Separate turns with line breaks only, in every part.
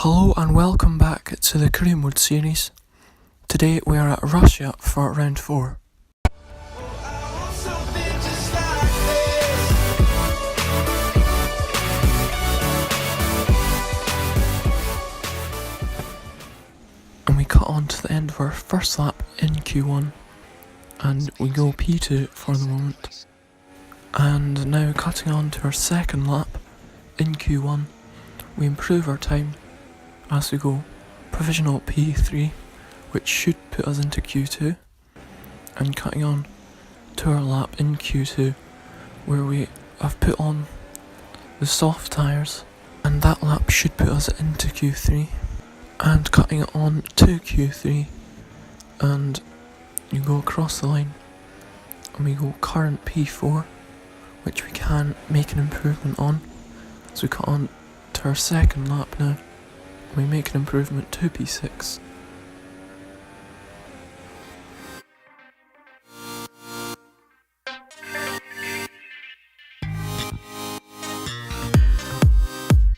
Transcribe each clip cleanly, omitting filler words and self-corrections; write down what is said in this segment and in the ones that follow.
Hello and welcome back to the Career Mode series. Today we are at Russia for round 4. And we cut on to the end of our first lap in Q1 and we go P2 for the moment. And now cutting on to our second lap in Q1, we improve our time as we go provisional P3, which should put us into Q2, and cutting on to our lap in Q2 where we have put on the soft tyres, and that lap should put us into Q3, and cutting on to Q3, and you go across the line and we go current P4, which we can make an improvement on. So we cut on to our second lap now. We make an improvement to P6.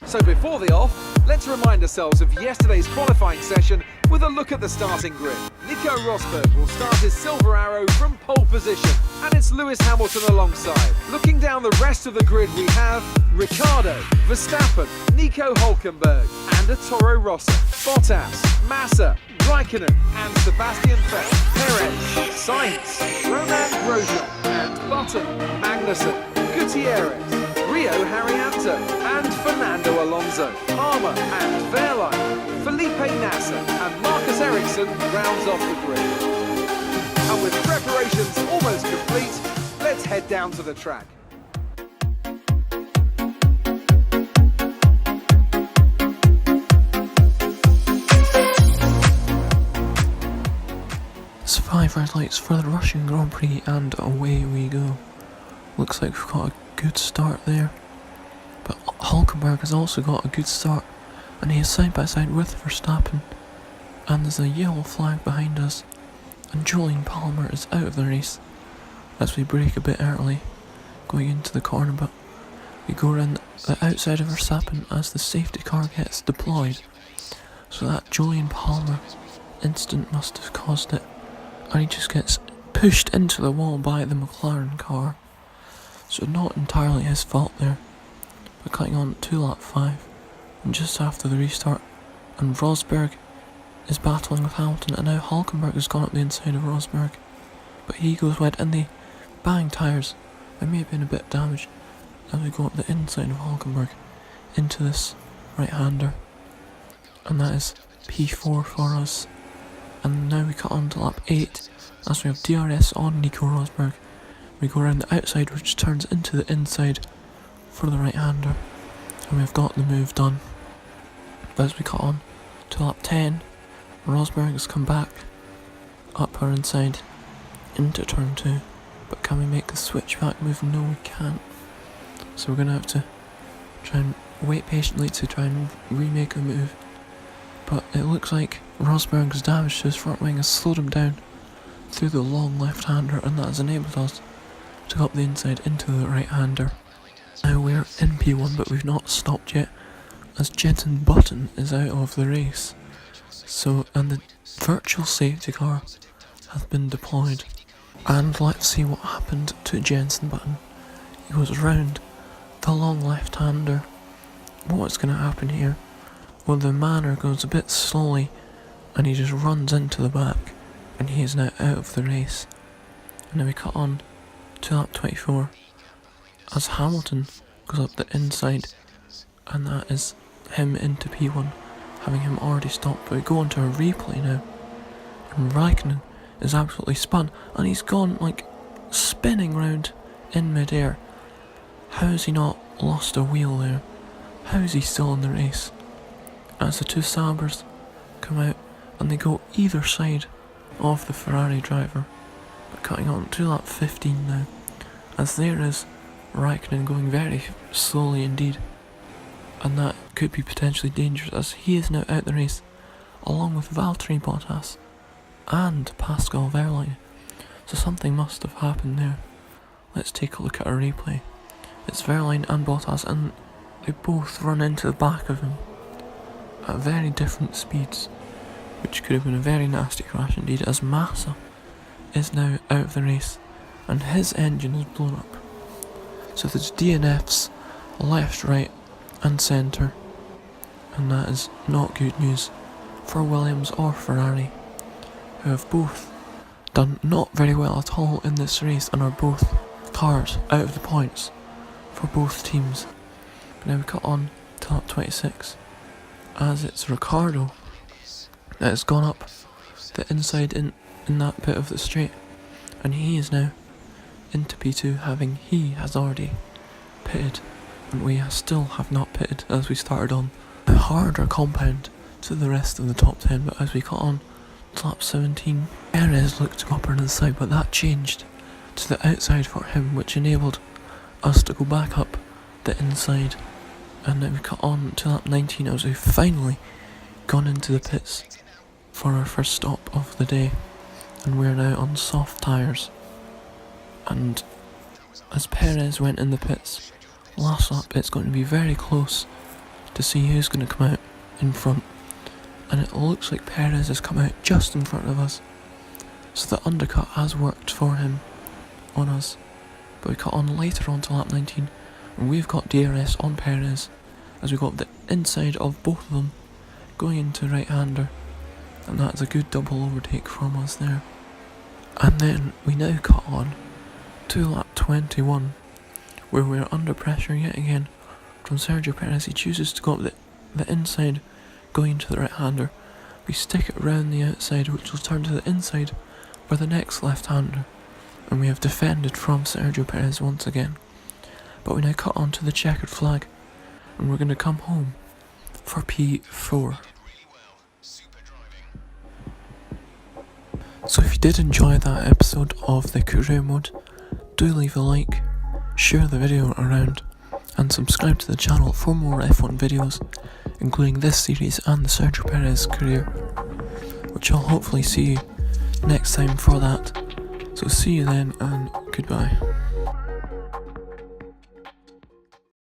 So before the off, let's remind ourselves of yesterday's qualifying session with a look at the starting grid. Nico Rosberg will start his silver arrow from pole position, and it's Lewis Hamilton alongside. Looking down the rest of the grid, we have Ricciardo, Verstappen, Nico Hülkenberg, and Toro Rosso, Bottas, Massa, Raikkonen, and Sebastian Vettel, Perez, Sainz, Romain Grosjean, and Button, Magnussen, Gutierrez, Rio Haryanto, and Fernando Alonso, Palmer and Wehrlein, Felipe Nasser and Marcus Ericsson rounds off the grid. And with preparations almost complete, let's head down to the track.
It's 5 red lights for the Russian Grand Prix and away we go. Looks like we've got a good start there, but Hülkenberg has also got a good start and he is side by side with Verstappen, and there's a yellow flag behind us and Jolyon Palmer is out of the race as we brake a bit early going into the corner, but we go around the outside of Verstappen as the safety car gets deployed, so that Jolyon Palmer incident must have caused it, and he just gets pushed into the wall by the McLaren car. So not entirely his fault there. But cutting on to lap 5, and just after the restart, and Rosberg is battling with Hamilton, and now Hülkenberg has gone up the inside of Rosberg, but he goes wide and they bang tyres. They may have been a bit damaged as we go up the inside of Hülkenberg into this right-hander, and that is P4 for us. And now we cut on to lap 8 as we have DRS on Nico Rosberg. We go around the outside, which turns into the inside for the right-hander, and we've got the move done. But as we cut on to lap 10, Rosberg has come back up our inside into turn 2, but can we make the switchback move? No, we can't. So we're going to have to try and wait patiently to try and remake the move. But it looks like Rosberg's damage to his front wing has slowed him down through the long left-hander, and that has enabled us to go up the inside into the right-hander. Now we're in P1, but we've not stopped yet as Jenson Button is out of the race. So, and the virtual safety car has been deployed, and let's see what happened to Jenson Button. He goes round the long left-hander. What's going to happen here? Well, the Manor goes a bit slowly and he just runs into the back, and he is now out of the race. And now we cut on to lap 24 as Hamilton goes up the inside, and that is him into P1, having him already stopped. But we go on to a replay now, and Raikkonen is absolutely spun, and he's gone like spinning round in mid-air. How has he not lost a wheel there? How is he still in the race? As the two Sabres come out and they go either side of the Ferrari driver. But cutting on to lap 15 now, as there is Raikkonen going very slowly indeed, and that could be potentially dangerous as he is now out the race along with Valtteri Bottas and Pascal Wehrlein. So something must have happened there. Let's take a look at a replay. It's Wehrlein and Bottas, and they both run into the back of him. at very different speeds, which could have been a very nasty crash indeed, as Massa is now out of the race and his engine is blown up. So there's DNFs left, right and centre, and that is not good news for Williams or Ferrari, who have both done not very well at all in this race and are both cars out of the points for both teams. But now we cut on to lap 26, as it's Ricciardo that has gone up the inside in that bit of the straight, and he is now into P2, he has already pitted and we still have not pitted as we started on a harder compound to the rest of the top 10. But as we got on to lap 17, Perez looked to go up on the side, but that changed to the outside for him, which enabled us to go back up the inside. And then we got on to lap 19 as we've finally gone into the pits for our first stop of the day, and we're now on soft tyres. And as Perez went in the pits last lap, it's going to be very close to see who's going to come out in front, and it looks like Perez has come out just in front of us, so the undercut has worked for him on us. But we cut on later on to lap 19 and we've got DRS on Perez as we got the inside of both of them going into right-hander, and that's a good double overtake from us there. And then we now cut on to lap 21 where we're under pressure yet again from Sergio Perez. He chooses to go up the inside going into the right-hander. We stick it round the outside, which will turn to the inside for the next left-hander, and we have defended from Sergio Perez once again. But we now cut on to the checkered flag and we're going to come home for P4. So if you did enjoy that episode of the Career Mode, do leave a like, share the video around, and subscribe to the channel for more F1 videos, including this series and the Sergio Perez career, which I'll hopefully see you next time for that. So see you then, and goodbye.